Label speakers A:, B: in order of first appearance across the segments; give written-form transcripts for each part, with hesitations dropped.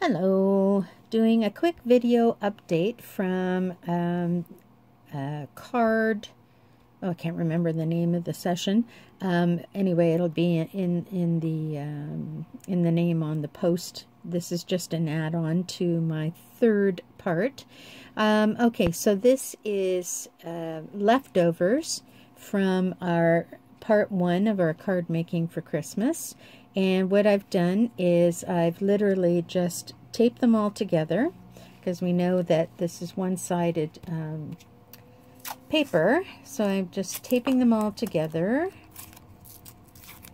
A: Hello, doing a quick video update from a card. Oh, I can't remember the name of the session. Anyway, it'll be in the name on the post. This is just an add-on to my third part. Okay, so this is leftovers from our part 1 of our card making for Christmas. And what I've done is I've literally just taped them all together, because we know that this is one-sided paper. So I'm just taping them all together.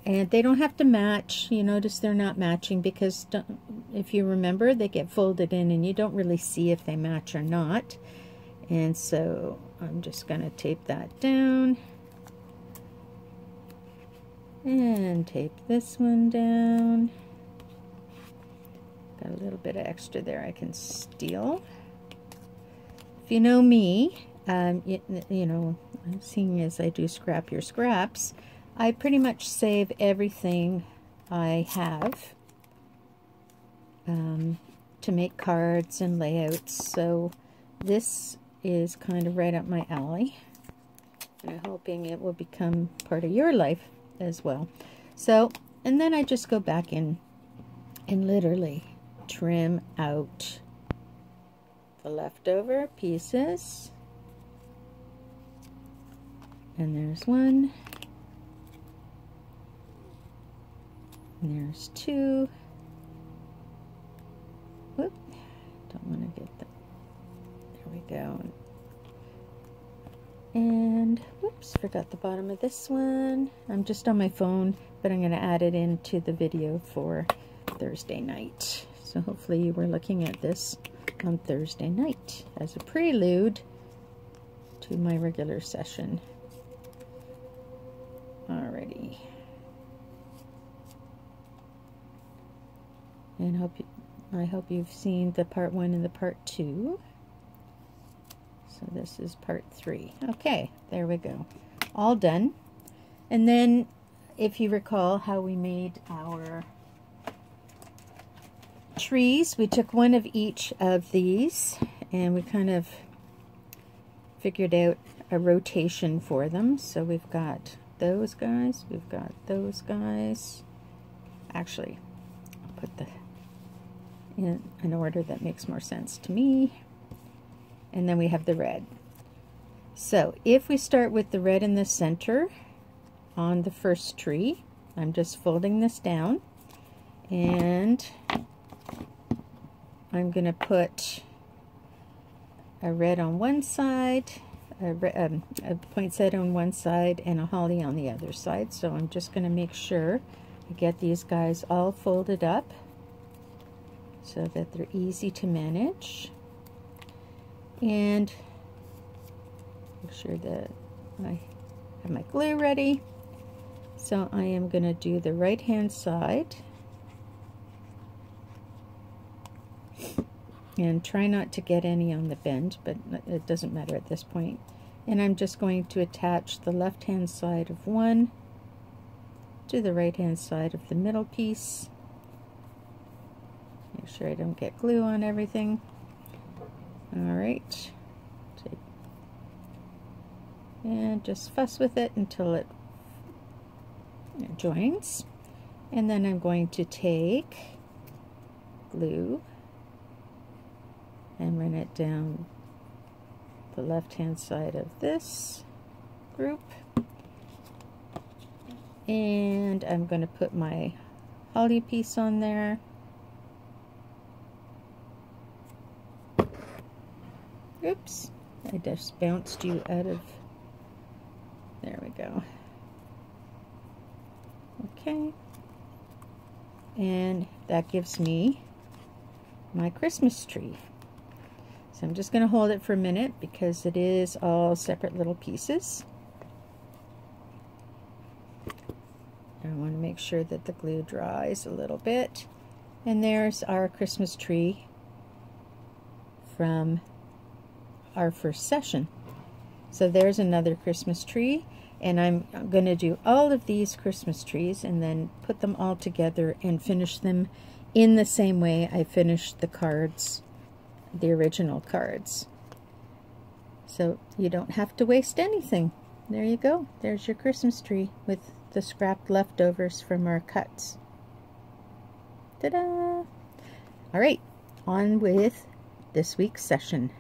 A: And they don't have to match. You notice they're not matching because, if you remember, they get folded in and you don't really see if they match or not. And so I'm just going to tape that down. And tape this one down. Got a little bit of extra there I can steal. If you know me, you know, seeing as I do scrap your scraps, I pretty much save everything I have to make cards and layouts. So this is kind of right up my alley. And I'm hoping it will become part of your life as well. So, and then I just go back in and literally trim out the leftover pieces. And there's one. And there's two. Whoop. Don't want to get that. There we go. And whoops, forgot the bottom of this one. I'm just on my phone, but I'm going to add it into the video for Thursday night. So hopefully you were looking at this on Thursday night as a prelude to my regular session. Alrighty. And I hope you've seen the part 1 and the part 2. So this is part 3. Okay, there we go. All done. And then, if you recall how we made our trees, we took one of each of these and we kind of figured out a rotation for them. So we've got those guys, we've got those guys. Actually, I'll put the in an order that makes more sense to me. And then we have the red. So if we start with the red in the center on the first tree, I'm just folding this down and I'm going to put a red on one side, a poinsettia on one side, and a holly on the other side. So I'm just going to make sure I get these guys all folded up so that they're easy to manage. And make sure that I have my glue ready. So I am going to do the right hand side and try not to get any on the bend, but it doesn't matter at this point. And I'm just going to attach the left hand side of one to the right hand side of the middle piece. Make sure I don't get glue on everything. Alright, and just fuss with it until it joins. And then I'm going to take glue and run it down the left hand side of this group. And I'm going to put my holly piece on there. Oops, I just bounced you out of, there we go. Okay, and that gives me my Christmas tree. So I'm just going to hold it for a minute because it is all separate little pieces. I want to make sure that the glue dries a little bit. And there's our Christmas tree from our first session. So there's another Christmas tree, and I'm going to do all of these Christmas trees and then put them all together and finish them in the same way I finished the cards, the original cards. So you don't have to waste anything. There you go. There's your Christmas tree with the scrapped leftovers from our cuts. Ta-da! All right, on with this week's session.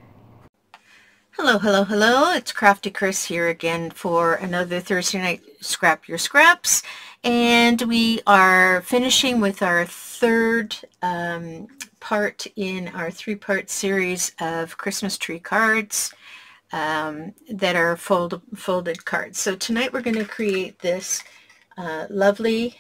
A: Hello, hello, hello. It's Crafty Chris here again for another Thursday night Scrap Your Scraps. And we are finishing with our third part in our three-part series of Christmas tree cards that are folded cards. So tonight we're going to create this lovely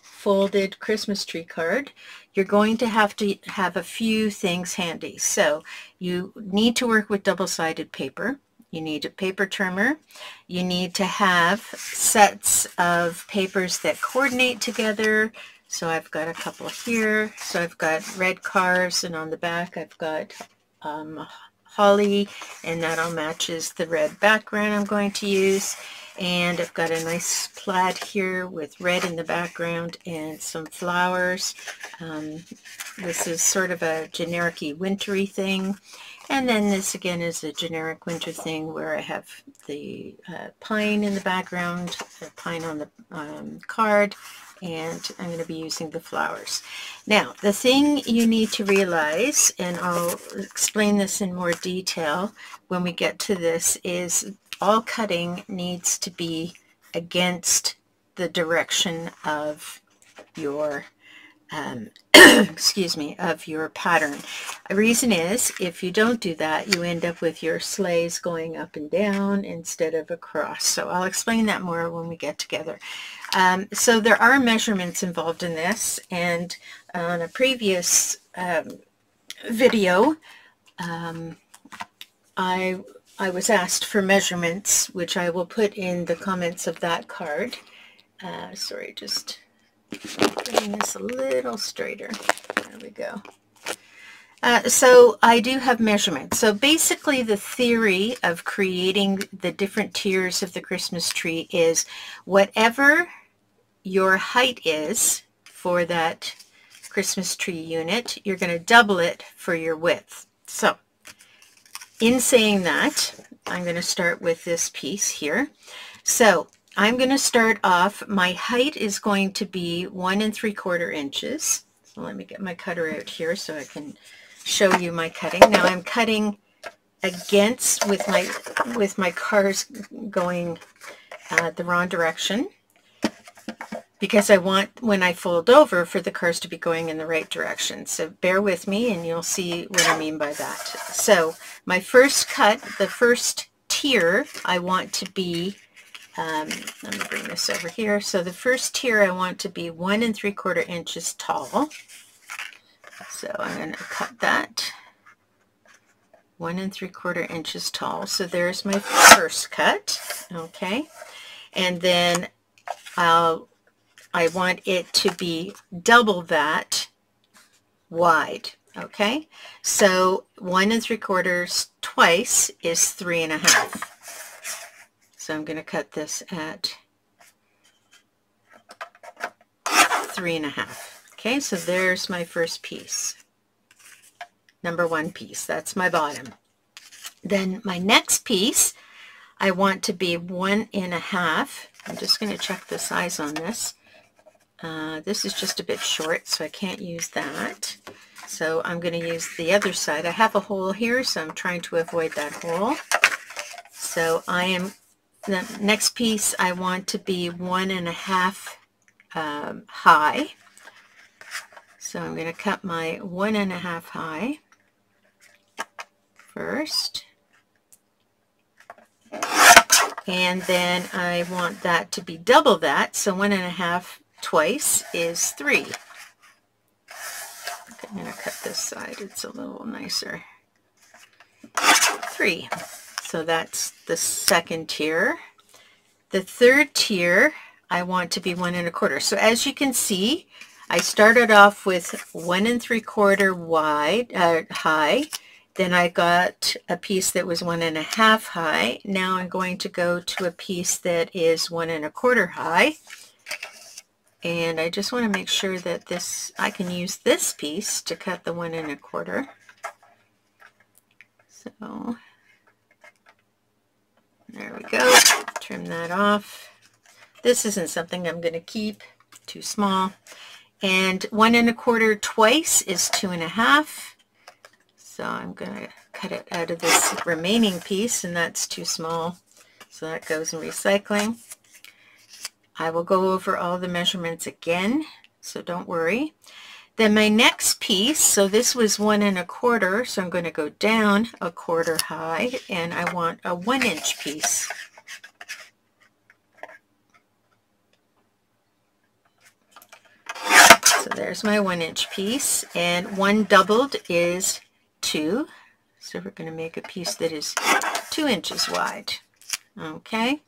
A: folded Christmas tree card. You're going to have a few things handy. So you need to work with double-sided paper. You need a paper trimmer. You need to have sets of papers that coordinate together. So I've got a couple here. So I've got red cars, and on the back I've got holly, and that all matches the red background I'm going to use. And I've got a nice plaid here with red in the background and some flowers. This is sort of a generic-y wintry thing. And then this again is a generic winter thing where I have the pine in the background, the pine on the card, and I'm going to be using the flowers. Now, the thing you need to realize, and I'll explain this in more detail when we get to this, is all cutting needs to be against the direction of your excuse me, of your pattern. The reason is, if you don't do that, you end up with your sleighs going up and down instead of across. So I'll explain that more when we get together. So there are measurements involved in this, and on a previous video, I was asked for measurements, which I will put in the comments of that card. Sorry, just getting this a little straighter. There we go. So I do have measurements. So basically the theory of creating the different tiers of the Christmas tree is whatever your height is for that Christmas tree unit, you're going to double it for your width. So in saying that, I'm going to start with this piece here. So I'm going to start off, my height is going to be 1 3/4 inches. So let me get my cutter out here so I can show you my cutting. Now I'm cutting against with my cars going the wrong direction, because I want, when I fold over, for the cars to be going in the right direction. So bear with me and you'll see what I mean by that. So my first cut, the first tier, I want to be, let me bring this over here. So the first tier I want to be 1 3/4 inches tall. So I'm going to cut that 1 3/4 inches tall. So there's my first cut. Okay. And then I want it to be double that wide. Okay. So 1 3/4 twice is 3.5. So I'm going to cut this at 3.5. Okay, so there's my first piece. Number 1 piece. That's my bottom. Then my next piece, I want to be 1.5. I'm just going to check the size on this. This is just a bit short, so I can't use that. So I'm going to use the other side. I have a hole here, so I'm trying to avoid that hole. So the next piece I want to be 1.5 high. So I'm going to cut my 1.5 high first. And then I want that to be double that. So 1.5 twice is 3. Okay, I'm going to cut this side. It's a little nicer. 3. So that's the second tier. The third tier, I want to be 1 1/4. So as you can see, I started off with 1 3/4 wide, high. Then I got a piece that was 1.5 high. Now I'm going to go to a piece that is 1 1/4 high. And I just want to make sure that I can use this piece to cut the 1 1/4. So there we go. Trim that off. This isn't something I'm going to keep. Too small. And 1 1/4 twice is 2 1/2. So I'm going to cut it out of this remaining piece, and that's too small. So that goes in recycling. I will go over all the measurements again, so don't worry. Then my next piece, so this was 1 1/4, so I'm going to go down 1/4 high, and I want a 1 inch piece. So there's my 1 inch piece, and 1 doubled is 2. So we're going to make a piece that is 2 inches wide. Okay.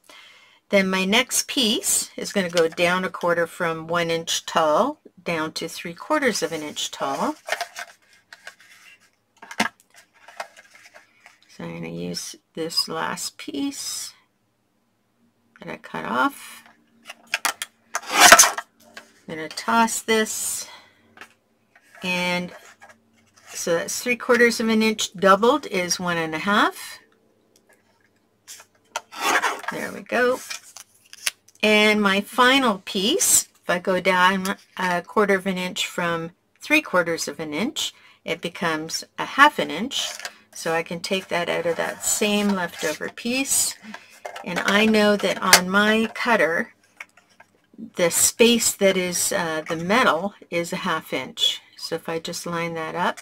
A: Then my next piece is going to go down 1/4 from 1 inch tall down to 3/4 of an inch tall. So I'm going to use this last piece that I cut off. I'm going to toss this, and so that's 3/4 of an inch doubled is 1 1/2. There we go. And my final piece, if I go down 1/4 of an inch from 3/4 of an inch, it becomes a 1/2 inch. So I can take that out of that same leftover piece. And I know that on my cutter, the space that is the metal is a 1/2 inch. So if I just line that up,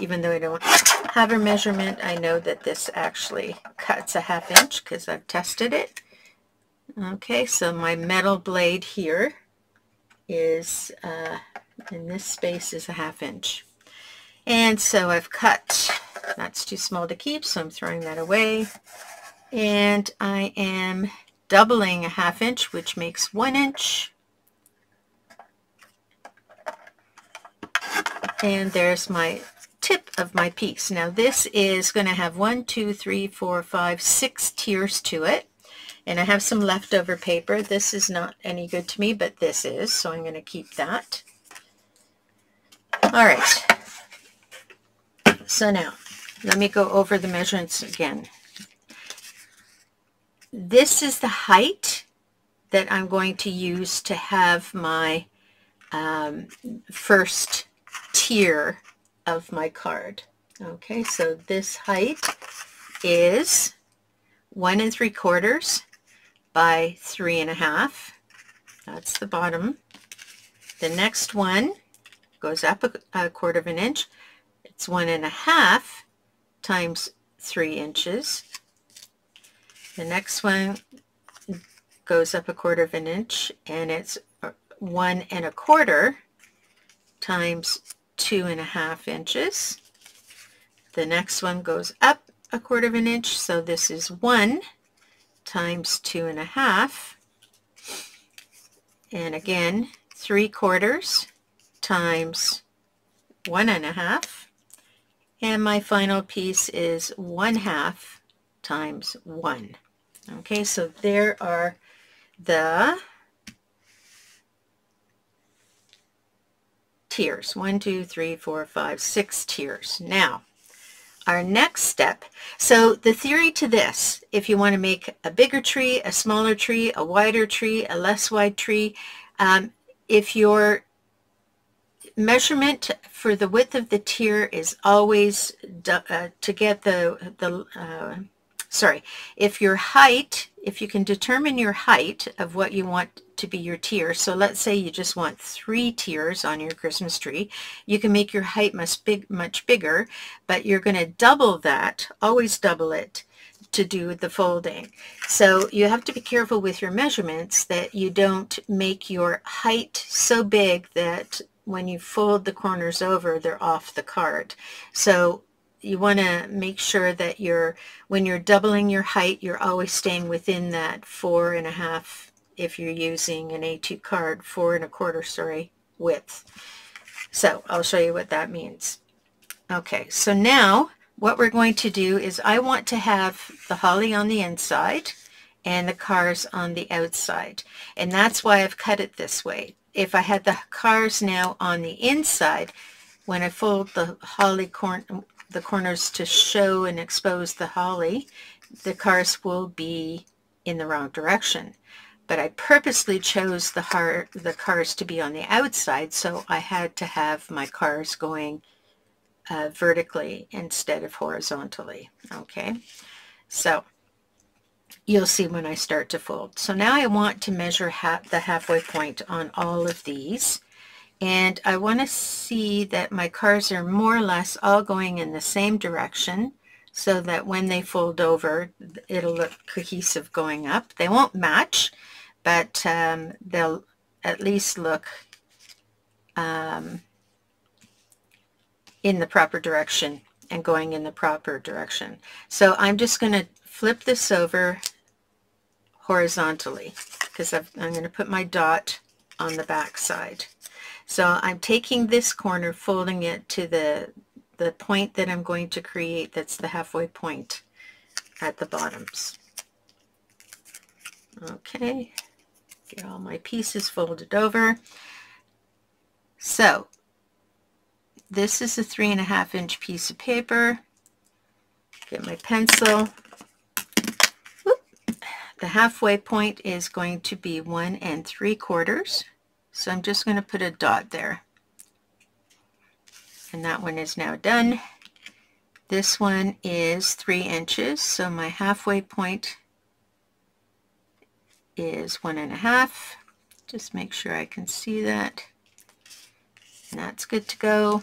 A: even though I don't have a measurement, I know that this actually cuts a 1/2 inch because I've tested it. Okay, so my metal blade here is, in this space is a 1/2 inch. And so I've cut, that's too small to keep, so I'm throwing that away. And I am doubling a 1/2 inch, which makes 1 inch. And there's my tip of my piece. Now this is going to have 1, 2, 3, 4, 5, 6 tiers to it. And I have some leftover paper. This is not any good to me, but this is, so I'm going to keep that. All right. So now, let me go over the measurements again. This is the height that I'm going to use to have my first tier of my card. Okay, so this height is 1 3/4 by 3 1/2. That's the bottom. The next one goes up a 1/4 of an inch. It's 1 1/2 times 3 inches. The next one goes up a 1/4 of an inch, and it's 1 1/4 times 2 1/2 inches. The next one goes up a 1/4 of an inch, so this is 1 times 2 1/2. And again, 3/4 times 1 1/2. And my final piece is 1/2 times 1. Okay, so there are the tiers. 1, 2, 3, 4, 5, 6 tiers. Now, our next step, so the theory to this, if you want to make a bigger tree, a smaller tree, a wider tree, a less wide tree, if your measurement for the width of the tier is always to get if your height, if you can determine your height of what you want to be your tier, so let's say you just want 3 tiers on your Christmas tree, you can make your height much bigger, but you're going to double that, always double it, to do the folding. So you have to be careful with your measurements that you don't make your height so big that when you fold the corners over, they're off the card. So you want to make sure that when you're doubling your height, you're always staying within that 4 1/2, if you're using an A2 card, 4 1/4, width. So I'll show you what that means. Okay, so now what we're going to do is I want to have the holly on the inside and the cars on the outside. And that's why I've cut it this way. if I had the cars now on the inside, when I fold the holly the corners to show and expose the holly, the cars will be in the wrong direction. But I purposely chose the cars to be on the outside, so I had to have my cars going vertically instead of horizontally. Okay, so you'll see when I start to fold. So now I want to measure the halfway point on all of these, and I want to see that my cars are more or less all going in the same direction, so that when they fold over, it'll look cohesive going up. They won't match, but they'll at least look in the proper direction and going in the proper direction. So I'm just going to flip this over horizontally because I'm going to put my dot on the back side. So I'm taking this corner, folding it to the point that I'm going to create, that's the halfway point at the bottoms. Okay, get all my pieces folded over. So this is a 3.5 inch piece of paper. Get my pencil. Whoop. The halfway point is going to be 1 3/4. So I'm just going to put a dot there. And that one is now done. This one is 3 inches, so my halfway point is 1.5. Just make sure I can see that. And that's good to go.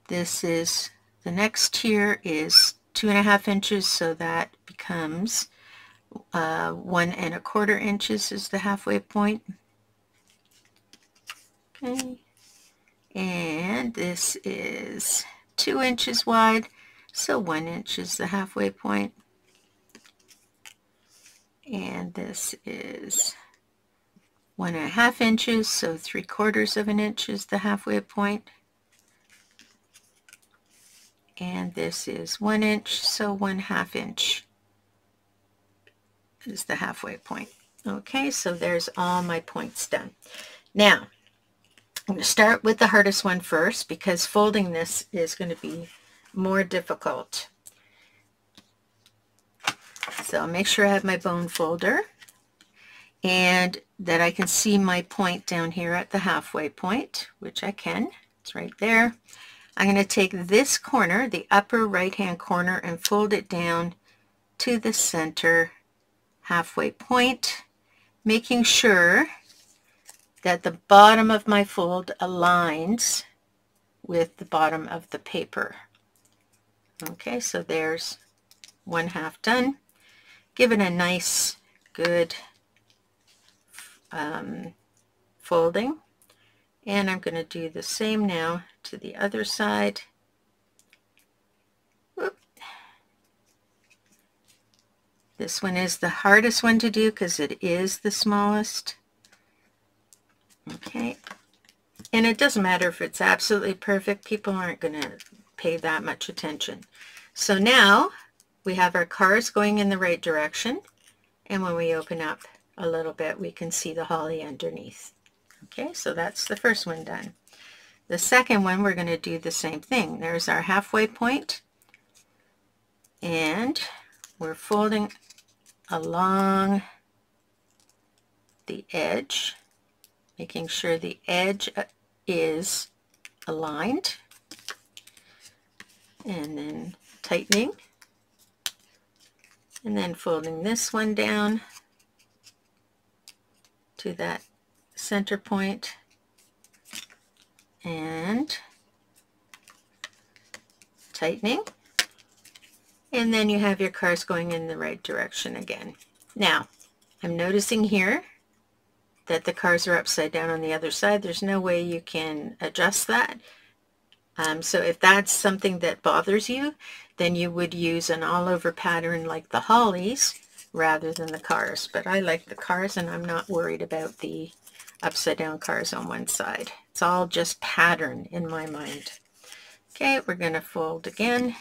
A: This is, the next tier is 2.5 inches, so that becomes 1 1/4 inches is the halfway point. Okay, and this is 2 inches wide, so 1 inch is the halfway point. And this is 1.5 inches, so 3/4 of an inch is the halfway point. And this is 1 inch, so 1/2 inch is the halfway point. Okay, so there's all my points done. Now, I'm going to start with the hardest one first because folding this is going to be more difficult. So I'll make sure I have my bone folder and that I can see my point down here at the halfway point, which I can. It's right there. I'm going to take this corner, the upper right hand corner, and fold it down to the center halfway point, making sure that the bottom of my fold aligns with the bottom of the paper. Okay, so there's 1/2 done. Give it a nice, good folding. And I'm going to do the same now to the other side. Whoop. This one is the hardest one to do because it is the smallest. Okay, and it doesn't matter if it's absolutely perfect. People aren't going to pay that much attention. So now we have our cars going in the right direction, and when we open up a little bit we can see the holly underneath. Okay, so that's the first one done. The second one, we're going to do the same thing. There's our halfway point, and we're folding along the edge, making sure the edge is aligned, and then tightening, and then folding this one down to that center point, and tightening, and then you have your cars going in the right direction again. Now, I'm noticing here that the cars are upside down on the other side. There's no way you can adjust that. So if that's something that bothers you, then you would use an all-over pattern like the hollies rather than the cars. But I like the cars, and I'm not worried about the upside down cars on one side. It's all just pattern in my mind. Okay, we're going to fold again.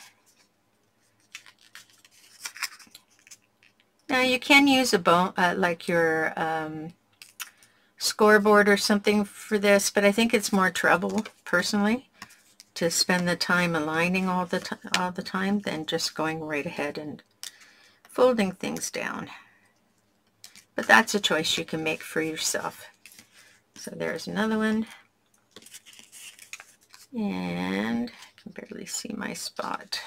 A: Now you can use a bone, like your scoreboard or something for this, but I think it's more trouble, personally, to spend the time aligning all the time than just going right ahead and folding things down. But that's a choice you can make for yourself. So there's another one. And I can barely see my spot.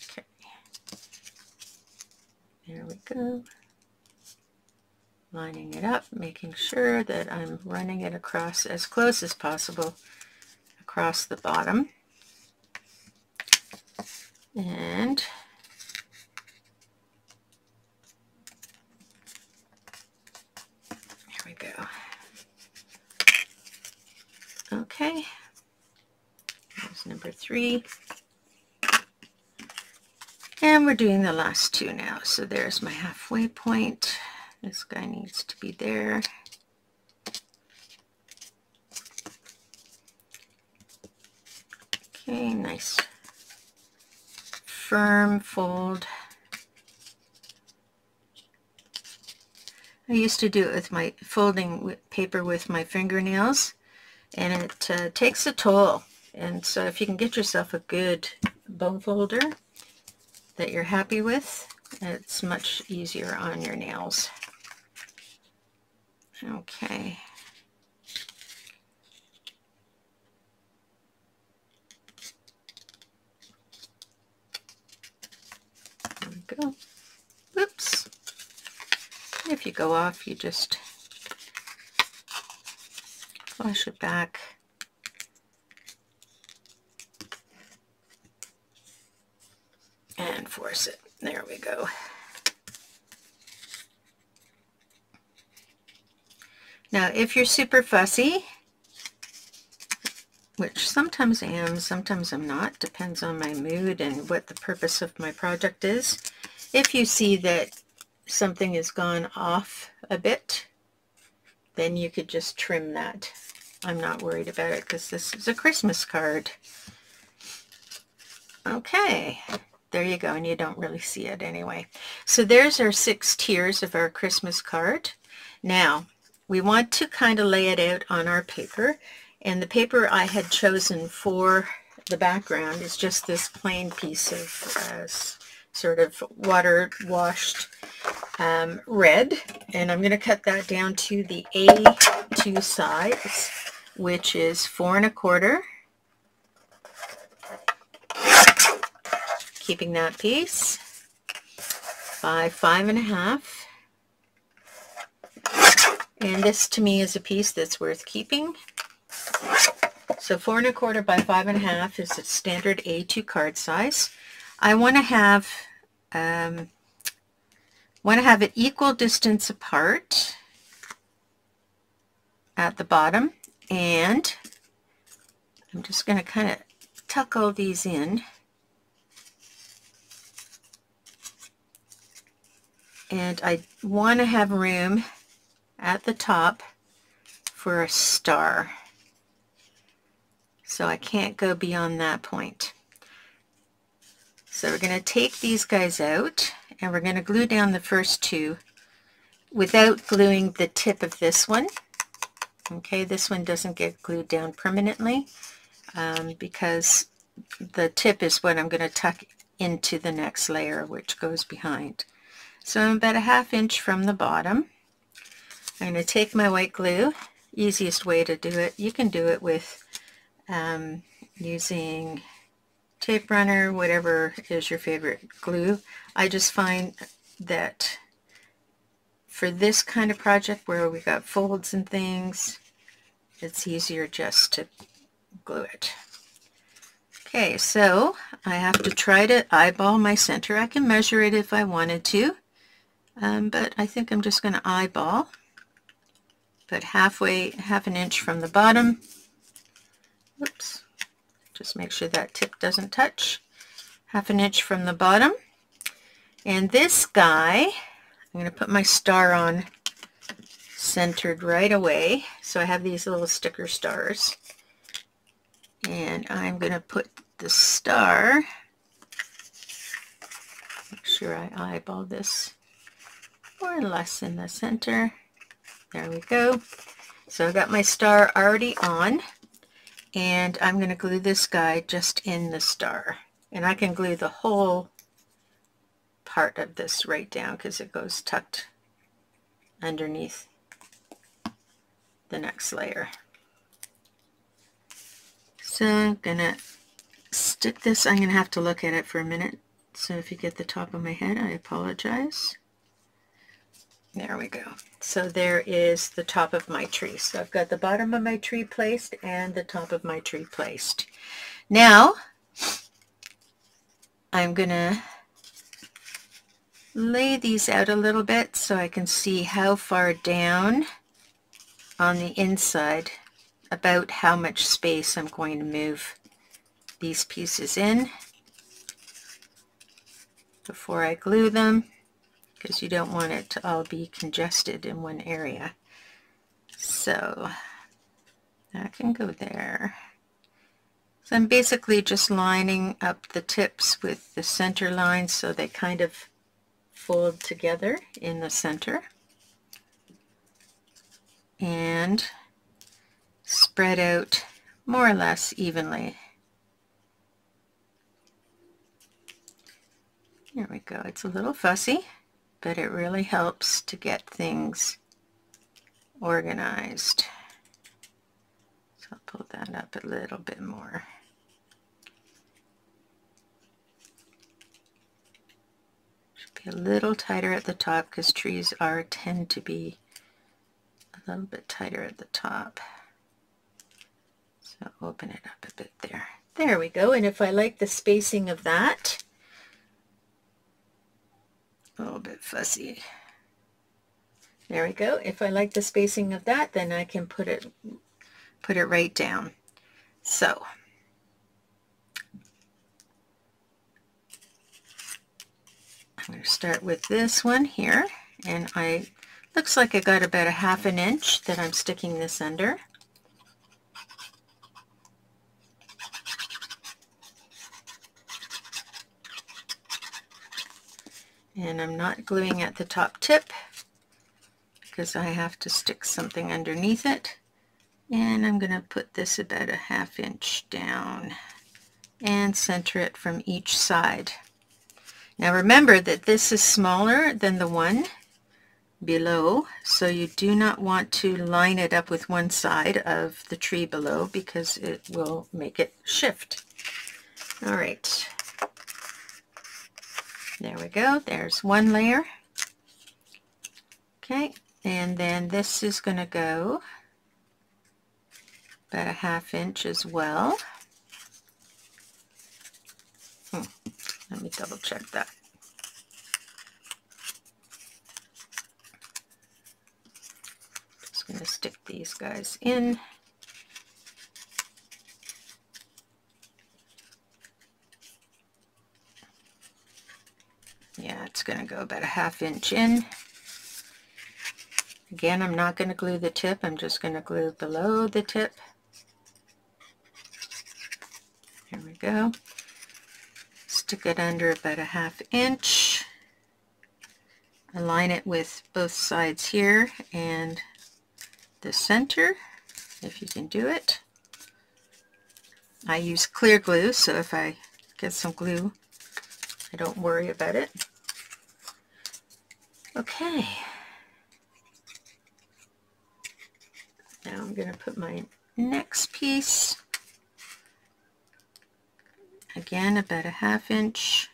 A: Okay. There we go. Lining it up, making sure that I'm running it across as close as possible across the bottom. And there we go. Okay, there's number 3. And we're doing the last 2 now. So there's my halfway point. This guy needs to be there. Okay, nice firm fold. I used to do it with my folding paper with my fingernails, and it takes a toll. And so if you can get yourself a good bone folder that you're happy with, it's much easier on your nails. Okay. There we go. Oops. If you go off, you just flush it back. And force it. There we go. Now, if you're super fussy, which sometimes I am, sometimes I'm not, depends on my mood and what the purpose of my project is. If you see that something has gone off a bit, then you could just trim that. I'm not worried about it because this is a Christmas card. Okay, there you go, and you don't really see it anyway. So there's our 6 tiers of our Christmas card. Now, we want to kind of lay it out on our paper, and the paper I had chosen for the background is just this plain piece of sort of water washed red, and I'm going to cut that down to the A2 size, which is 4 1/4, keeping that piece, by 5 1/2. And this to me is a piece that's worth keeping. So 4 1/4 by 5 1/2 is a standard A2 card size. I want to have it equal distance apart at the bottom, and I'm just going to kind of tuck all these in. And I want to have room at the top for a star. So I can't go beyond that point. So we're going to take these guys out, and we're going to glue down the first 2 without gluing the tip of this one. Okay, this one doesn't get glued down permanently because the tip is what I'm going to tuck into the next layer, which goes behind. So I'm about a 1/2 inch from the bottom. I'm going to take my white glue. Easiest way to do it. You can do it with using tape runner, whatever is your favorite glue. I just find that for this kind of project where we got folds and things, it's easier just to glue it. Okay, so I have to try to eyeball my center. I can measure it if I wanted to, but I think I'm just going to eyeball. But halfway, 1/2 inch from the bottom. Oops. Just make sure that tip doesn't touch. 1/2 inch from the bottom. And this guy, I'm going to put my star on centered right away. So I have these little sticker stars. And I'm going to put the star, make sure I eyeball this. more or less in the center. There we go. So I got my star already on, and I'm going to glue this guy just in the star. And I can glue the whole part of this right down because it goes tucked underneath the next layer. So I'm going to stick this. I'm going to have to look at it for a minute. So if you get the top of my head, I apologize. There we go. So there is the top of my tree. So I've got the bottom of my tree placed and the top of my tree placed. Now I'm going to lay these out a little bit so I can see how far down on the inside, about how much space I'm going to move these pieces in before I glue them, because you don't want it to all be congested in one area. So that can go there. So I'm basically just lining up the tips with the center line so they kind of fold together in the center and spread out more or less evenly. There we go. It's a little fussy, but it really helps to get things organized. So I'll pull that up a little bit more. Should be a little tighter at the top because trees tend to be a little bit tighter at the top. So open it up a bit there. There we go. And if I like the spacing of that, a little bit fussy. There we go. If I like the spacing of that, then I can put it right down. So I'm going to start with this one here, and looks like I got about 1/2 inch that I'm sticking this under. And I'm not gluing at the top tip because I have to stick something underneath it. And I'm going to put this about 1/2 inch down and center it from each side. Now remember that this is smaller than the one below, so you do not want to line it up with one side of the tree below because it will make it shift. All right. There we go. There's one layer. Okay, and then this is going to go about 1/2 inch as well. Let me double check that. Just going to stick these guys in. Yeah, it's going to go about 1/2 inch in. Again, I'm not going to glue the tip. I'm just going to glue below the tip. There we go. Stick it under about 1/2 inch. Align it with both sides here and the center, if you can do it. I use clear glue, so if I get some glue, I don't worry about it. Okay. Now I'm going to put my next piece, again about 1/2 inch,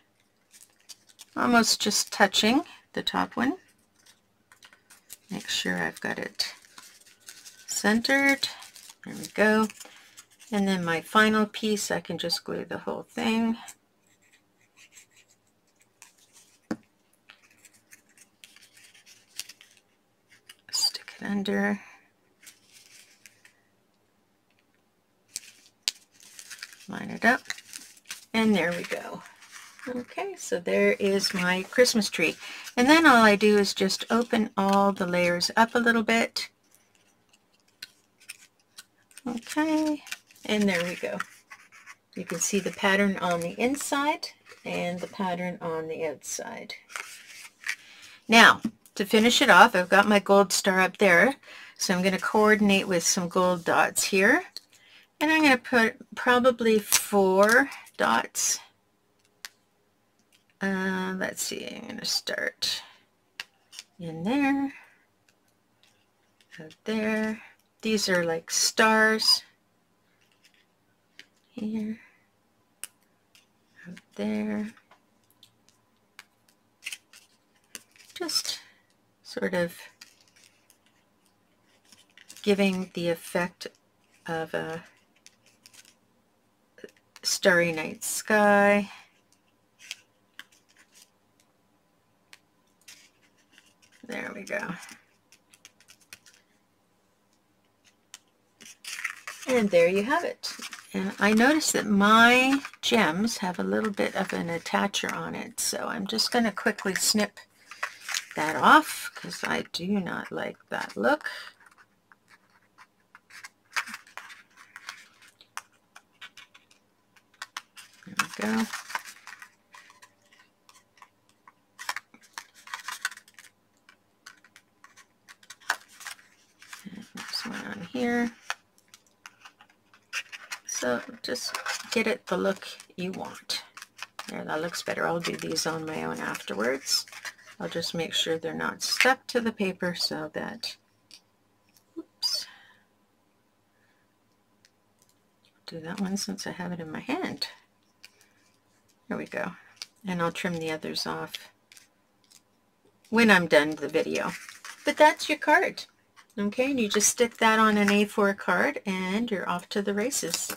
A: almost just touching the top one. Make sure I've got it centered. There we go. And then my final piece, I can just glue the whole thing. Stick it under. Line it up. And there we go. Okay, so there is my Christmas tree. And then all I do is just open all the layers up a little bit. Okay, and there we go. You can see the pattern on the inside and the pattern on the outside. Now, to finish it off, I've got my gold star up there, so I'm going to coordinate with some gold dots here, and I'm going to put probably 4 dots. Let's see, I'm going to start in there, out there. These are like stars. Here, out there. Just sort of giving the effect of a starry night sky. There we go. And there you have it. And I noticed that my gems have a little bit of an attacher on it, so I'm just going to quickly snip that off because I do not like that look. There we go. And this one on here. So just get it the look you want. There, that looks better. I'll do these on my own afterwards. I'll just make sure they're not stuck to the paper so that, oops, do that one since I have it in my hand. There we go. And I'll trim the others off when I'm done the video. But that's your card. Okay, and you just stick that on an A4 card and you're off to the races.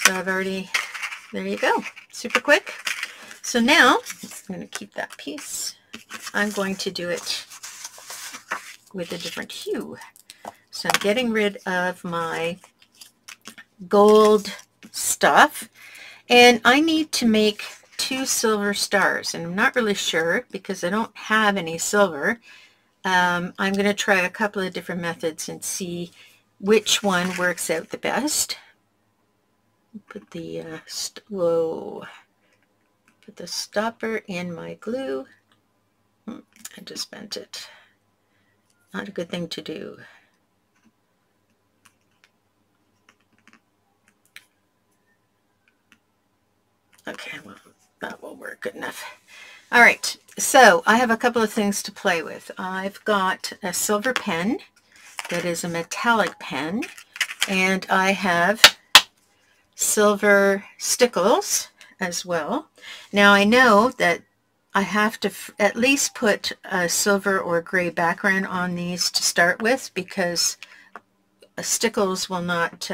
A: So I've already, there you go, super quick. So now, I'm going to keep that piece. I'm going to do it with a different hue. So I'm getting rid of my gold stuff. And I need to make 2 silver stars. And I'm not really sure because I don't have any silver. I'm going to try a couple of different methods and see which one works out the best. Put the put the stopper in my glue. I just bent it. Not a good thing to do. Okay, well, that will work good enough. All right, so I have a couple of things to play with. I've got a silver pen that is a metallic pen, and I have silver stickles as well. Now I know that I have to at least put a silver or gray background on these to start with because stickles will not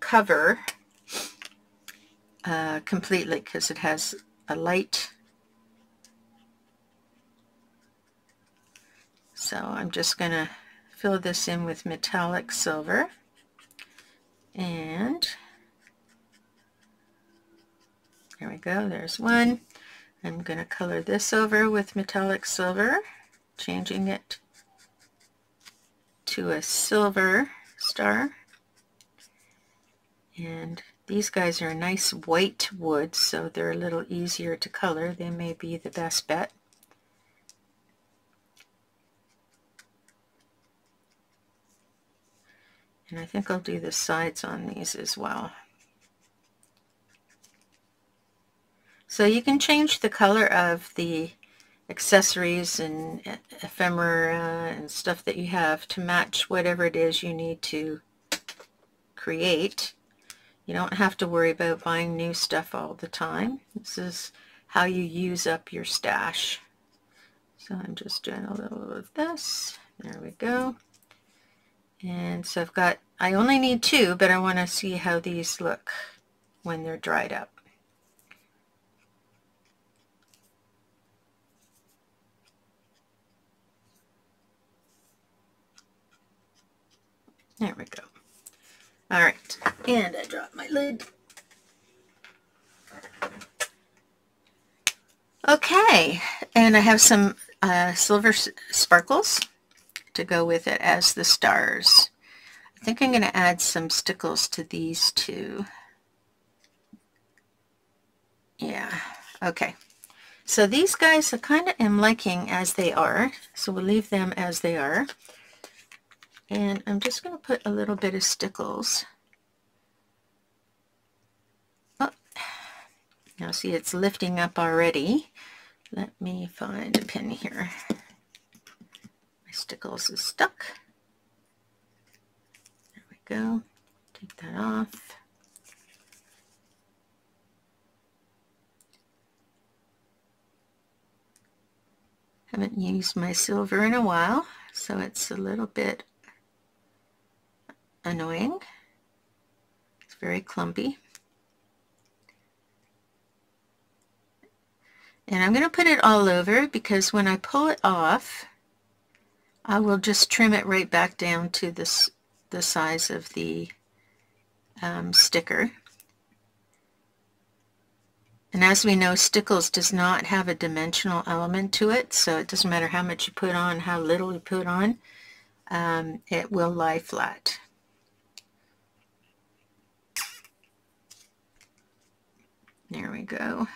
A: cover completely because it has a light. So I'm just going to fill this in with metallic silver, and there we go, there's one. I'm going to color this over with metallic silver, changing it to a silver star. And these guys are a nice white wood, so they're a little easier to color. They may be the best bet. And I think I'll do the sides on these as well. So you can change the color of the accessories and ephemera and stuff that you have to match whatever it is you need to create. You don't have to worry about buying new stuff all the time. This is how you use up your stash. So I'm just doing a little of this. There we go. And so I've got, I only need 2, but I want to see how these look when they're dried up. There we go. All right, and I dropped my lid. Okay, and I have some silver sparkles to go with it as the stars. I think I'm going to add some stickles to these two. Yeah, okay. So these guys I kind of am liking as they are, so we'll leave them as they are. And I'm just going to put a little bit of stickles. Oh, now see, it's lifting up already. Let me find a pin here. My stickles is stuck. There we go. Take that off. Haven't used my silver in a while, so it's a little bit annoying. It's very clumpy. And I'm going to put it all over because when I pull it off, I will just trim it right back down to this, the size of the sticker. And as we know, stickles does not have a dimensional element to it, so it doesn't matter how much you put on, how little you put on, it will lie flat. There we go.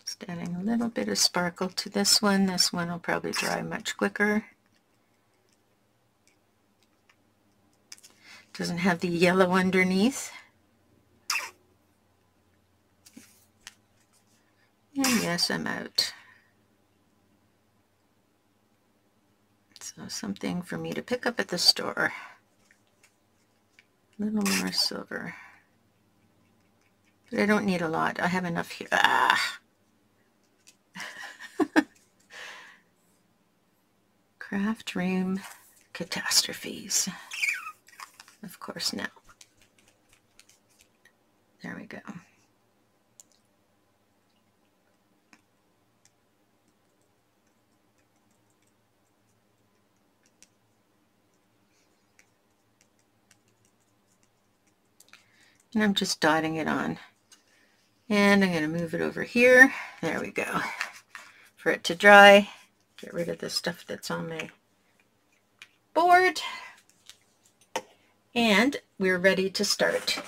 A: Just adding a little bit of sparkle to this one. This one will probably dry much quicker. Doesn't have the yellow underneath. And yes, I'm out. So something for me to pick up at the store. A little more silver. But I don't need a lot. I have enough here. Ah! Craft room catastrophes. Of course now. There we go. And I'm just dotting it on. And I'm going to move it over here. There we go. For it to dry. Get rid of the stuff that's on my board. And we're ready to start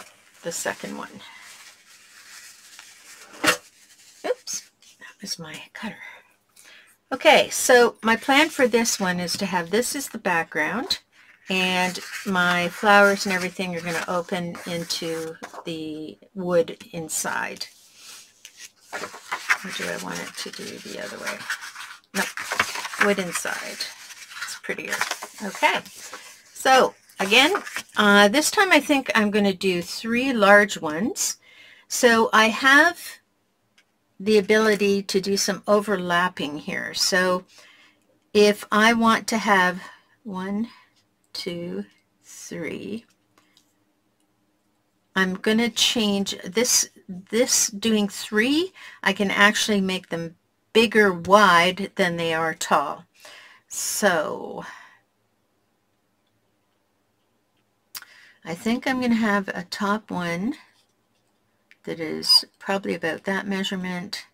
A: the second one. Oops, that was my cutter. Okay, so my plan for this one is to have this as the background, and my flowers and everything are going to open into the wood inside. Or do I want it to do the other way? No, wood inside. It's prettier. Okay, so again, this time I think I'm going to do 3 large ones. So I have the ability to do some overlapping here. So if I want to have 1, 2, 3, I'm going to change this doing 3, I can actually make them bigger wide than they are tall. So I think I'm going to have a top one that is probably about that measurement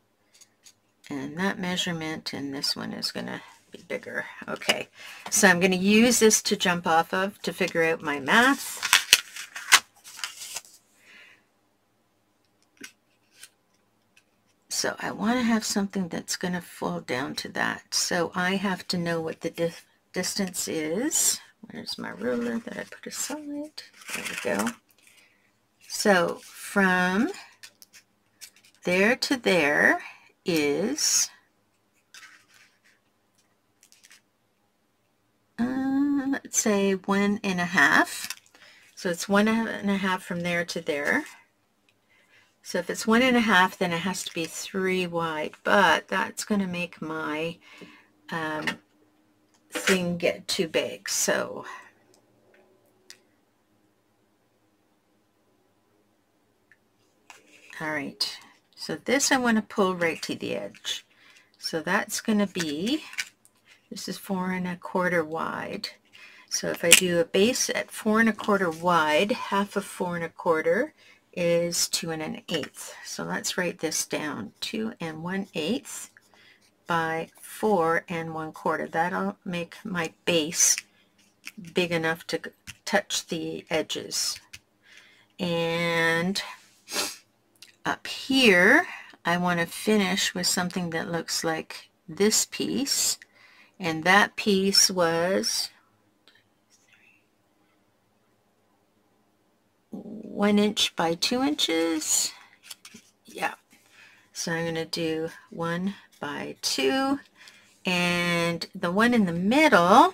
A: and that measurement, and this one is going to be bigger. Okay, so I'm going to use this to jump off of to figure out my math. So I want to have something that's going to fall down to that. So I have to know what the distance is. Where's my ruler that I put aside? There we go. So from there to there is let's say 1.5. So it's 1.5 from there to there. So if it's 1.5, then it has to be 3 wide, but that's going to make my thing get too big. So all right, so this I want to pull right to the edge. So that's going to be, this is 4.25 wide. So if I do a base at 4.25 wide, half of 4.25 is 2 1/8. So let's write this down. 2 1/8 by 4 1/4. That'll make my base big enough to touch the edges. And up here I want to finish with something that looks like this piece, and that piece was 1 inch by 2 inches. Yeah, so I'm going to do 1 by 2, and the one in the middle,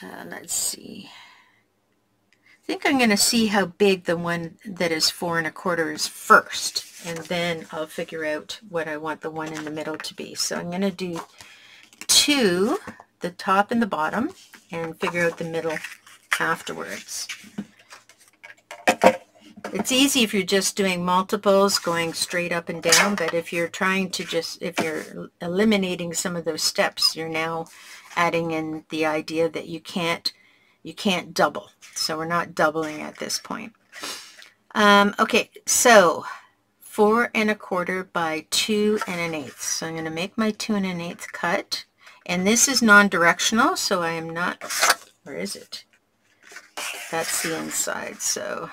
A: let's see, I think I'm going to see how big the one that is 4 1/4 is first, and then I'll figure out what I want the one in the middle to be. So I'm going to do 2, the top and the bottom, and figure out the middle afterwards. It's easy if you're just doing multiples going straight up and down, but if you're trying to if you're eliminating some of those steps, you're now adding in the idea that you can't double. So we're not doubling at this point. Okay, so 4 1/4 by 2 1/8. So I'm going to make my 2 1/8 cut, and this is non-directional, so I am not, where is it? That's the inside, so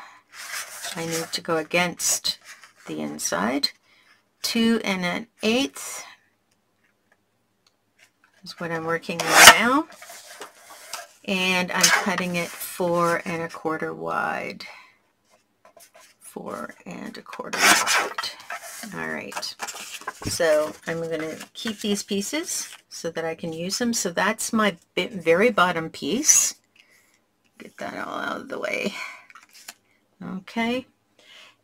A: I need to go against the inside. 2 1/8 is what I'm working on now, and I'm cutting it 4 1/4 wide. 4 1/4 wide. All right, so I'm going to keep these pieces so that I can use them. So that's my very bottom piece. Get that all out of the way. Okay,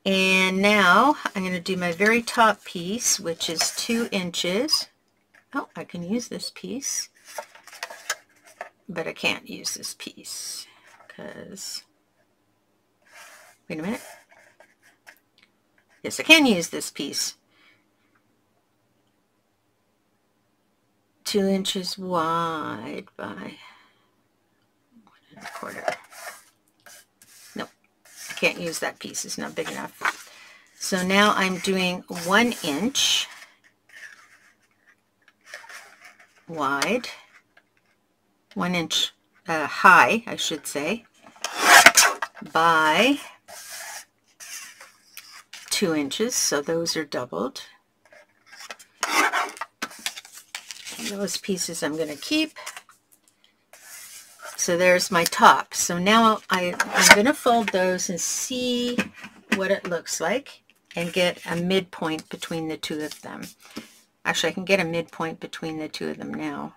A: and now I'm going to do my very top piece, which is 2 inches. Oh, I can use this piece, but I can't use this piece because, wait a minute. Yes, I can use this piece. 2 inches wide by 1 1/4. Nope, I can't use that piece. It's not big enough. So now I'm doing 1 inch wide, 1 inch high, I should say, by 2 inches. So those are doubled. And those pieces I'm going to keep. So there's my top. So now I'm going to fold those and see what it looks like and get a midpoint between the two of them. Actually, I can get a midpoint between the two of them now.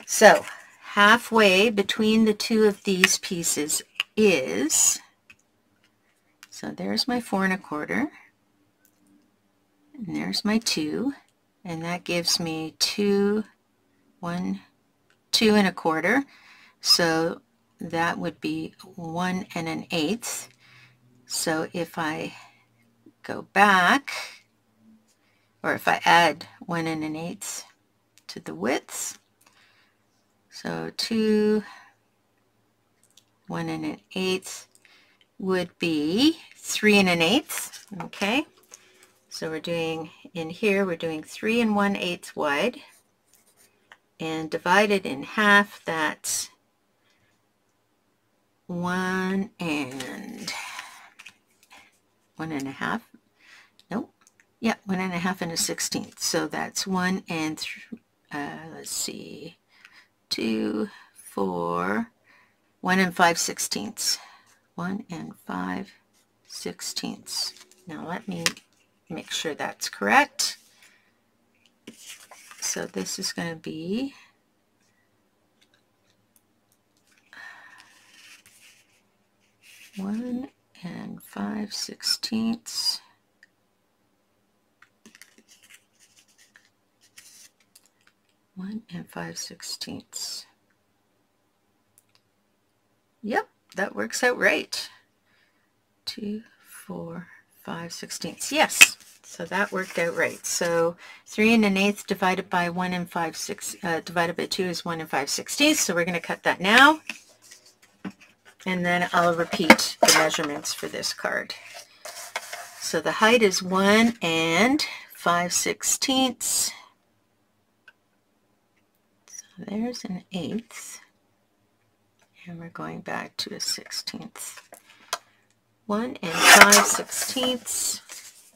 A: So halfway between the two of these pieces is, so there's my 4 1/4, and there's my 2, and that gives me 2 1/4. So that would be 1 1/8. So if I go back, or if I add 1 1/8 to the width, so 2 1 1/8 would be 3 1/8. Okay, so we're doing, in here we're doing 3 1/8 wide, and divided in half, that's 1 1/2. Nope. Yeah, 1 1/2 and a 16th. So that's 1 and let's see, 2, 4, 1 5/16. 1 5/16. Now let me make sure that's correct. So this is going to be 1 5/16. 1 5/16. Yep, that works out right. 2, 4, 5/16. Yes, so that worked out right. So 3 1/8 divided by 1 5/6 divided by 2 is 1 5/16. So we're going to cut that now, and then I'll repeat the measurements for this card. So the height is 1 5/16. So there's an 1/8, and we're going back to a 16th. 1 5/16.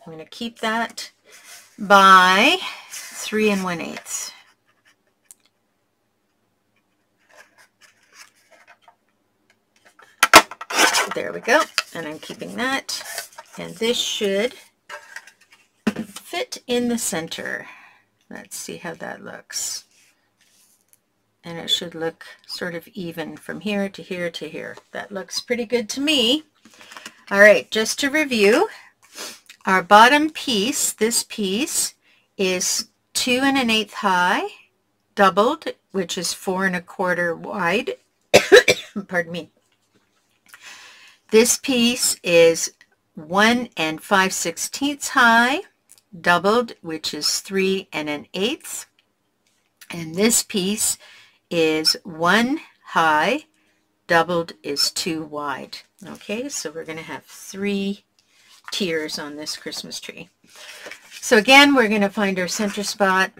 A: I'm going to keep that by 3 1/8. There we go, and I'm keeping that, and this should fit in the center. Let's see how that looks. And it should look sort of even from here to here to here. That looks pretty good to me. All right, just to review, our bottom piece, this piece, is 2 1/8 high, doubled, which is 4 1/4 wide. Pardon me. This piece is 1 5/16 high, doubled, which is 3 1/8. And this piece is 1 high, doubled is 2 wide. Okay, so we're going to have 3 tiers on this Christmas tree. So again, we're going to find our center spot.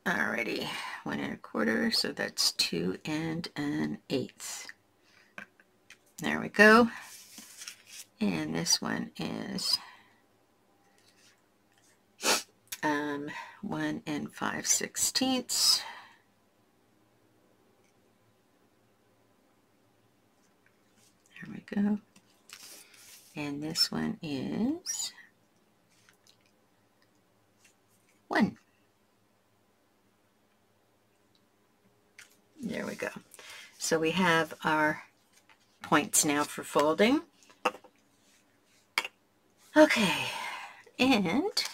A: Alrighty, 1 1/4, so that's 2 1/8. There we go. And this one is 1 5/16. There we go. And this one is 1. There we go. So we have our points now for folding. Okay, and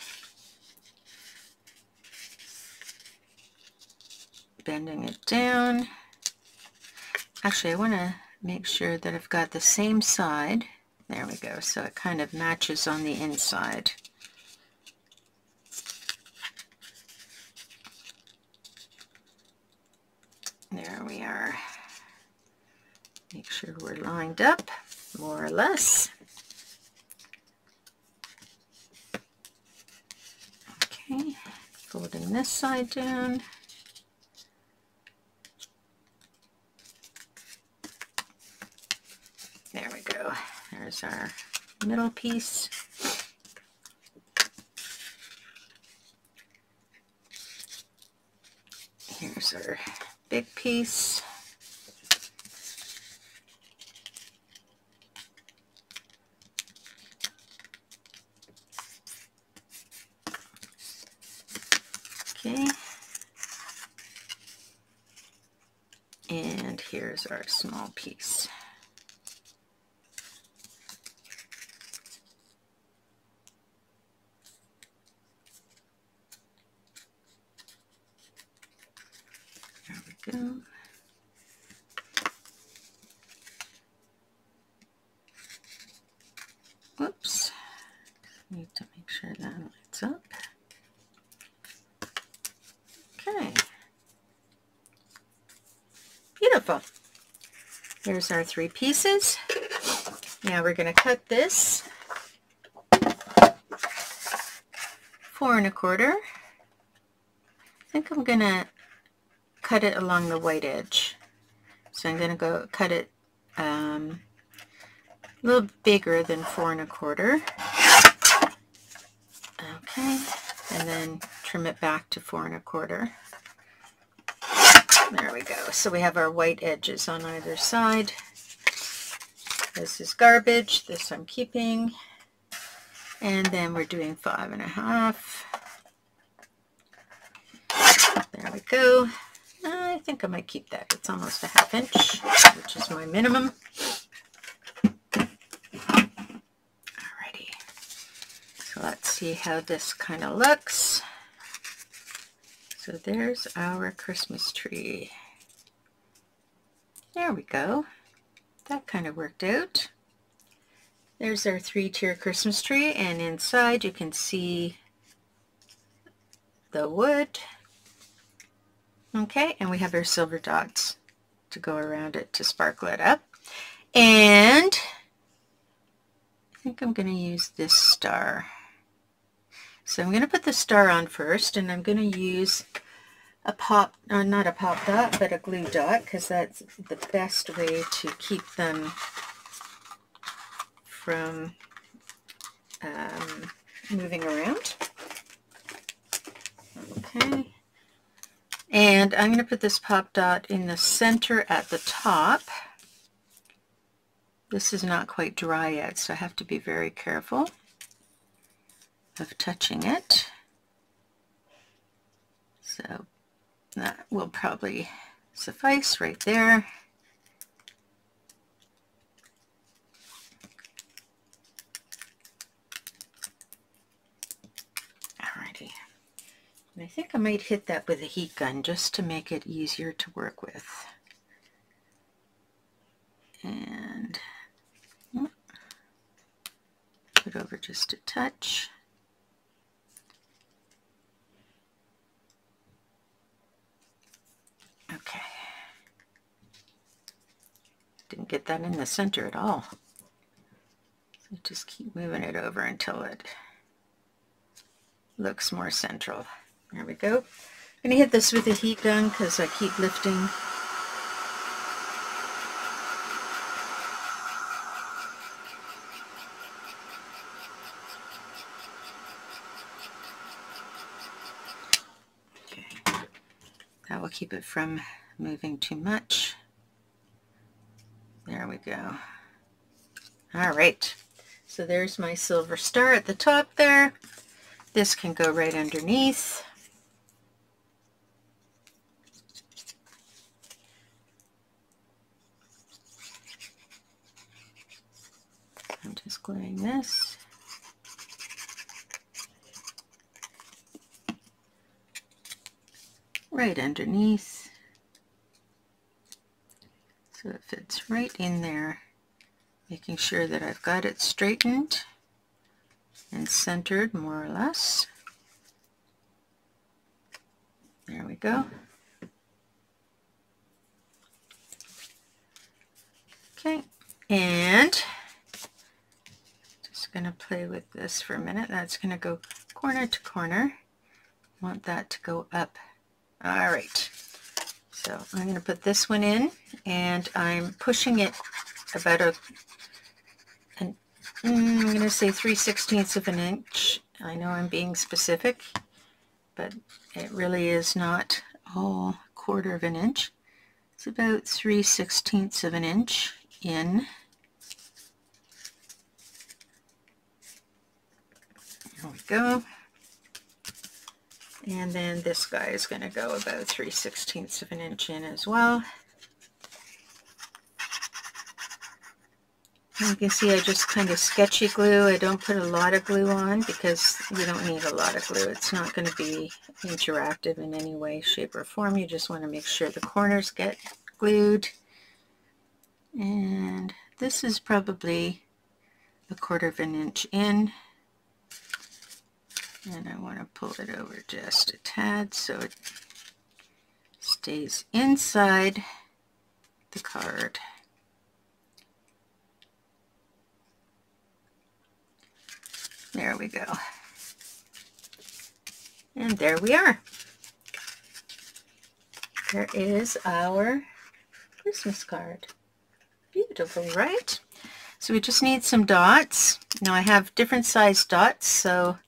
A: bending it down. Actually, I want to make sure that I've got the same side. There we go. So it kind of matches on the inside. There we are. Make sure we're lined up, more or less. Okay, folding this side down. There we go. There's our middle piece. Here's our big piece. Okay. And here's our small piece. There we go. Whoops. Need to make sure that lines up. Okay. Beautiful. Here's our 3 pieces. Now we're going to cut this 4 1/4. I think I'm going to cut it along the white edge. So I'm going to go cut it a little bigger than 4 1/4. Okay, and then trim it back to 4 1/4. There we go. So we have our white edges on either side. This is garbage. This I'm keeping. And then we're doing 5 1/2. There we go. I think I might keep that. It's almost a 1/2 inch, which is my minimum. Alrighty. So let's see how this kind of looks. So there's our Christmas tree. There we go. That kind of worked out. There's our 3-tier Christmas tree, and inside you can see the wood. Okay, and we have our silver dots to go around it to sparkle it up. And I think I'm going to use this star. So I'm going to put the star on first, and I'm going to use a pop, or not a pop dot, but a glue dot, because that's the best way to keep them from moving around. Okay. And I'm going to put this pop dot in the center at the top. This is not quite dry yet, so I have to be very careful of touching it. So that will probably suffice right there. Alrighty. And I think I might hit that with a heat gun just to make it easier to work with. And put over just a touch. Okay. Didn't get that in the center at all. So just keep moving it over until it looks more central. There we go. I'm going to hit this with a heat gun because I keep lifting. Okay. That will keep it from moving too much. There we go. All right. So there's my silver star at the top there. This can go right underneath. I'm just gluing this. Right underneath. So it fits right in there, making sure that I've got it straightened and centered more or less. There we go. Okay, and just going to play with this for a minute. That's going to go corner to corner. I want that to go up. All right, so I'm going to put this one in, and I'm pushing it about I'm going to say 3/16 of an inch. I know I'm being specific, but it really is not a whole quarter of an inch. It's about 3/16 of an inch in. There we go. And then this guy is going to go about 3/16 of an inch in as well. You can see I just kind of sketchy glue. I don't put a lot of glue on because you don't need a lot of glue. It's not going to be interactive in any way, shape, or form. You just want to make sure the corners get glued. And this is probably a quarter of an inch in. And I want to pull it over just a tad so it stays inside the card. There we go. And there we are. There is our Christmas card. Beautiful, right? So we just need some dots. Now I have different size dots, so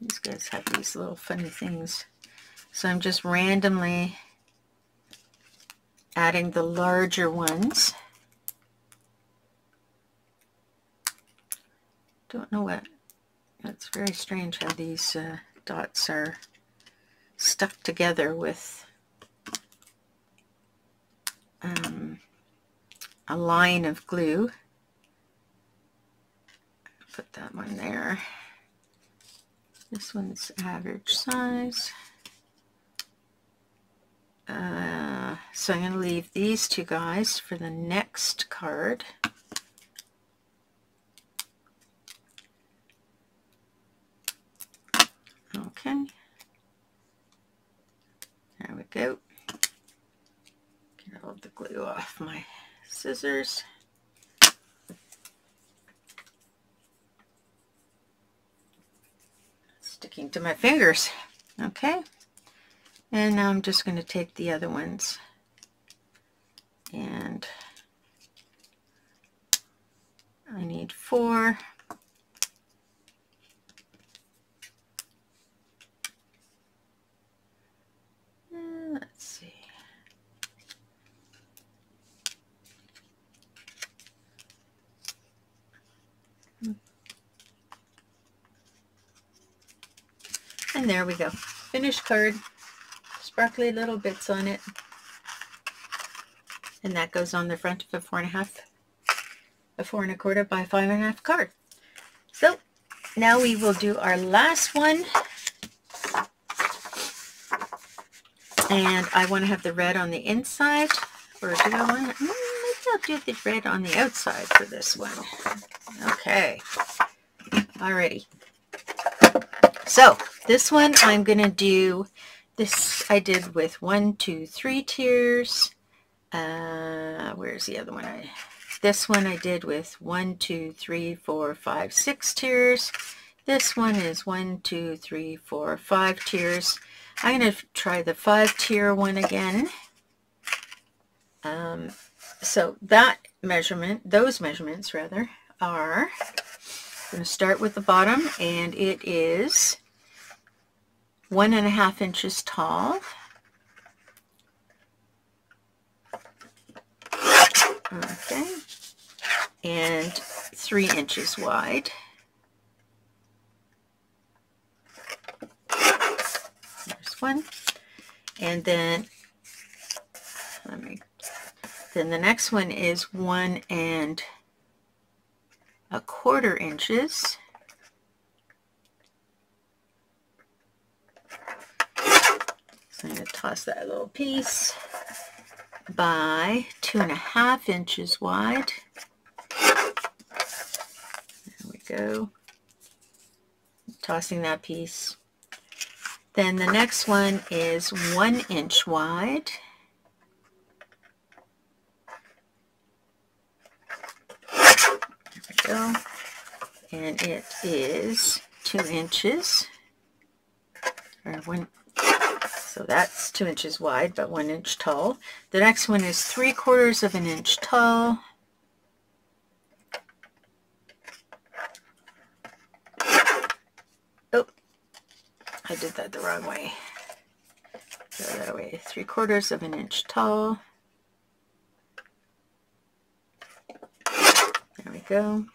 A: these guys have these little funny things. So I'm just randomly adding the larger ones. Don't know what. It's very strange how these dots are stuck together with a line of glue. Put that one there. This one's average size. So I'm going to leave these two guys for the next card. Okay. There we go. Get all the glue off my scissors. sticking to my fingers. Okay, and now I'm just going to take the other ones and I need 4. Let's see. And there we go. Finished card. Sparkly little bits on it. And that goes on the front of a 4.5, a 4 1/4 by 5.5 card. So now we will do our last one. And I want to have the red on the inside, or do I want to, maybe I'll do the red on the outside for this one. Okay, alrighty. So this one I'm going to do, this I did with 1, 2, 3 tiers. Where's the other one? This one I did with 1, 2, 3, 4, 5, 6 tiers. This one is 1, 2, 3, 4, 5 tiers. I'm going to try the 5-tier one again. So that measurement, those measurements rather, are, I'm going to start with the bottom, and it is 1.5 inches tall. Okay, and 3 inches wide. There's one, and then then the next one is 1 1/4 inches. So I'm going to toss that little piece by 2.5 inches wide. There we go. Tossing that piece. Then the next one is 1 inch wide. There we go. And it is 2 inches. Or 1. So that's 2 inches wide, but 1 inch tall. The next one is 3/4 of an inch tall. Oh, I did that the wrong way. Throw that away. 3/4 of an inch tall. There we go.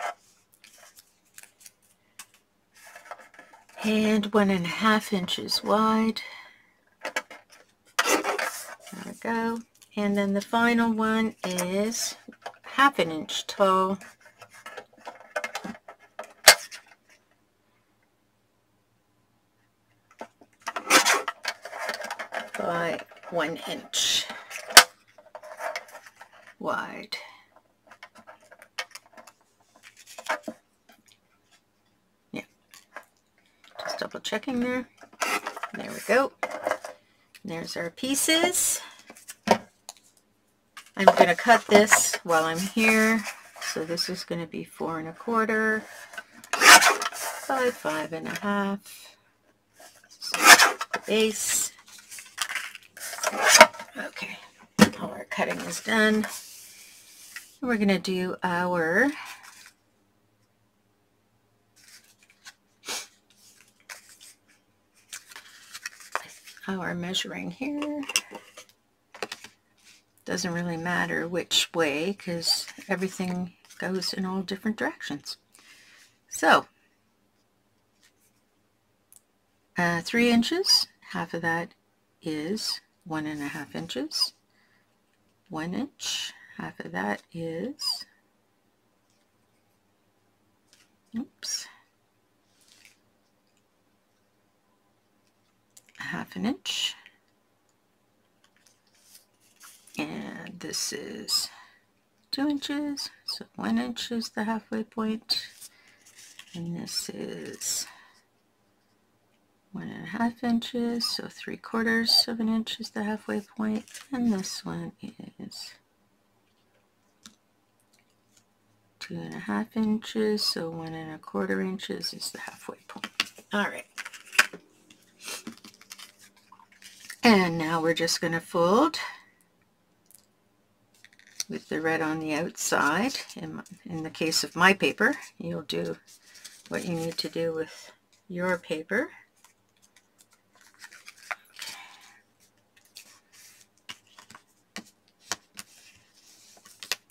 A: And 1.5 inches wide. There we go. And then the final one is 1/2 inch tall. By 1 inch wide. Yeah. Just double checking there. There we go. There's our pieces. I'm going to cut this while I'm here. So this is going to be 4 1/4 by 5.5. The base. Okay, all our cutting is done. We're going to do our measuring here. Doesn't really matter which way because everything goes in all different directions. So 3 inches, half of that is 1.5 inches. 1 inch, half of that is, oops, 1/2 inch. And this is 2 inches, so 1 inch is the halfway point. And this is 1.5 inches, so 3/4 of an inch is the halfway point. And this one is 2.5 inches, so 1 1/4 inches is the halfway point. All right. And now we're just going to fold with the red on the outside. In the case of my paper, you'll do what you need to do with your paper.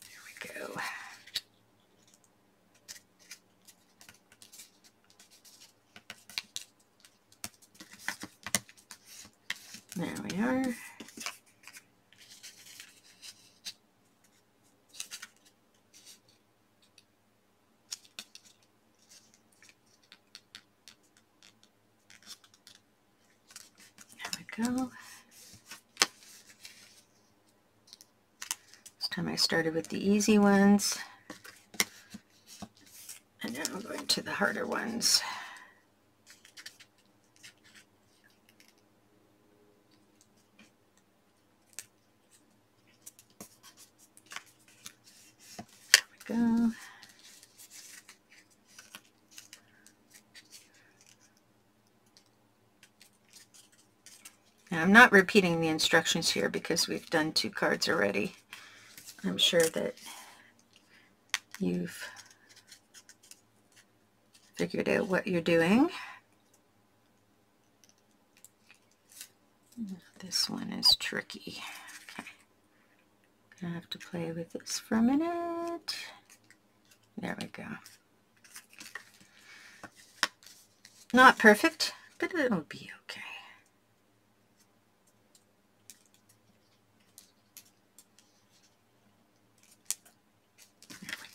A: There we go. There we are. Go. This time I started with the easy ones, and now I'm going to the harder ones. There we go. Now, I'm not repeating the instructions here because we've done 2 cards already. I'm sure that you've figured out what you're doing. This one is tricky. Okay. Gonna have to play with this for a minute. There we go. Not perfect, but it'll be okay.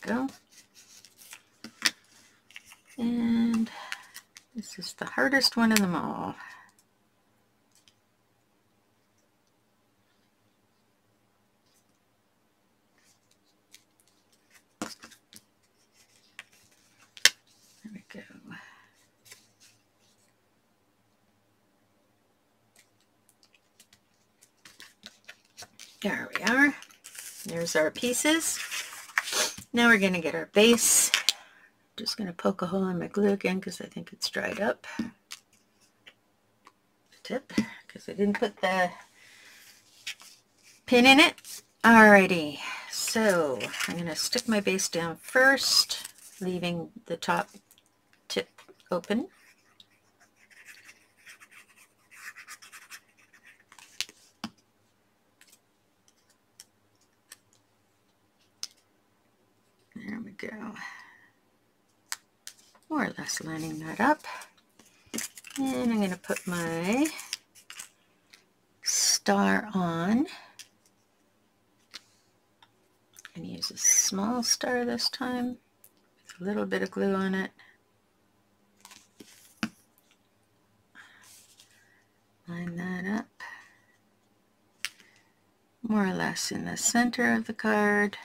A: Go. And this is the hardest one of them all. There we go. There we are. There's our pieces. Now we're going to get our base. Just going to poke a hole in my glue again because I think it's dried up. Tip, because I didn't put the pin in it. Alrighty, so I'm going to stick my base down first, leaving the top tip open. There we go. More or less lining that up. And I'm going to put my star on. I'm going to use a small star this time with a little bit of glue on it. Line that up. More or less in the center of the card.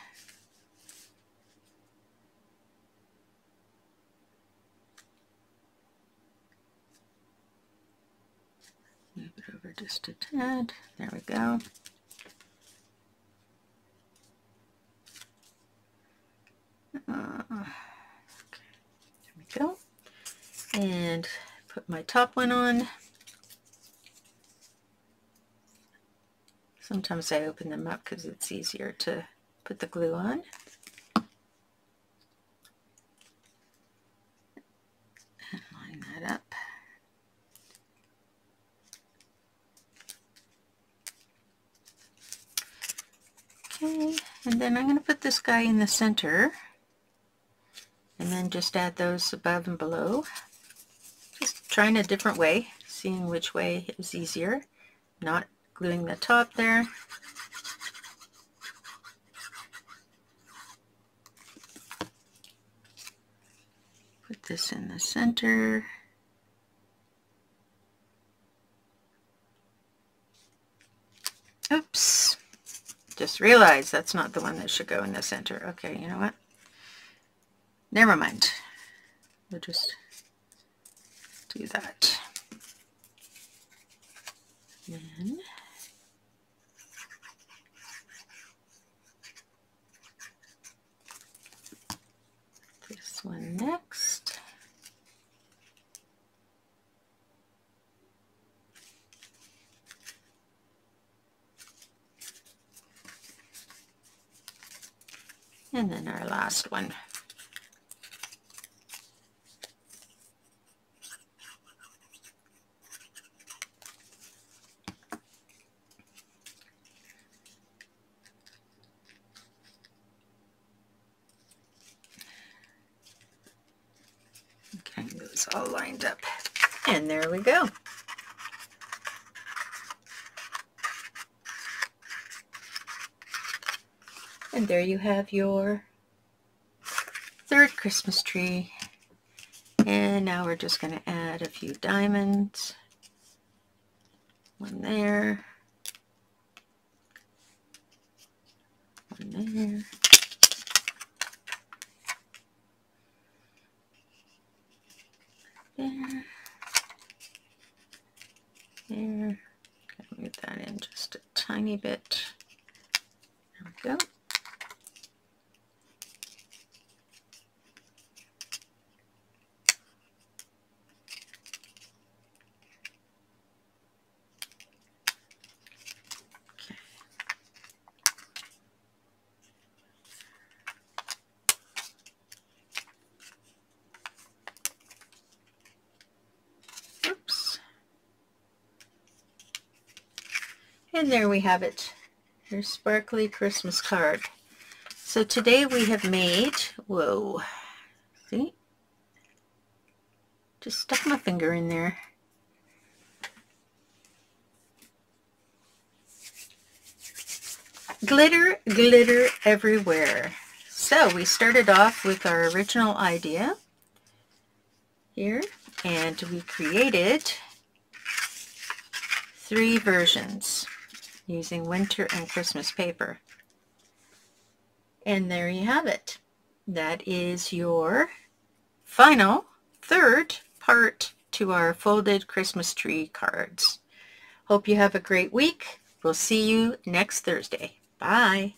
A: Move it over just a tad. There we go. Okay, there we go. And put my top one on. Sometimes I open them up because it's easier to put the glue on. And line that up. Okay, and then I'm going to put this guy in the center and then just add those above and below. Just trying a different way, seeing which way is easier. Not gluing the top there. Put this in the center. Oops. Just realized that's not the one that should go in the center. Okay, you know what? Never mind. We'll just do that. Then this one next. And then our last one. Okay, those all lined up. And there we go. And there you have your third Christmas tree. And now we're just going to add a few diamonds. One there. One there. There. There. Gotta move that in just a tiny bit. There we go. And there we have it, your sparkly Christmas card. So today we have made, whoa, see? Just stuck my finger in there. Glitter, glitter everywhere. So we started off with our original idea here, and we created 3 versions using winter and Christmas paper. And there you have it. That is your final third part to our folded Christmas tree cards. Hope you have a great week. We'll see you next Thursday. Bye.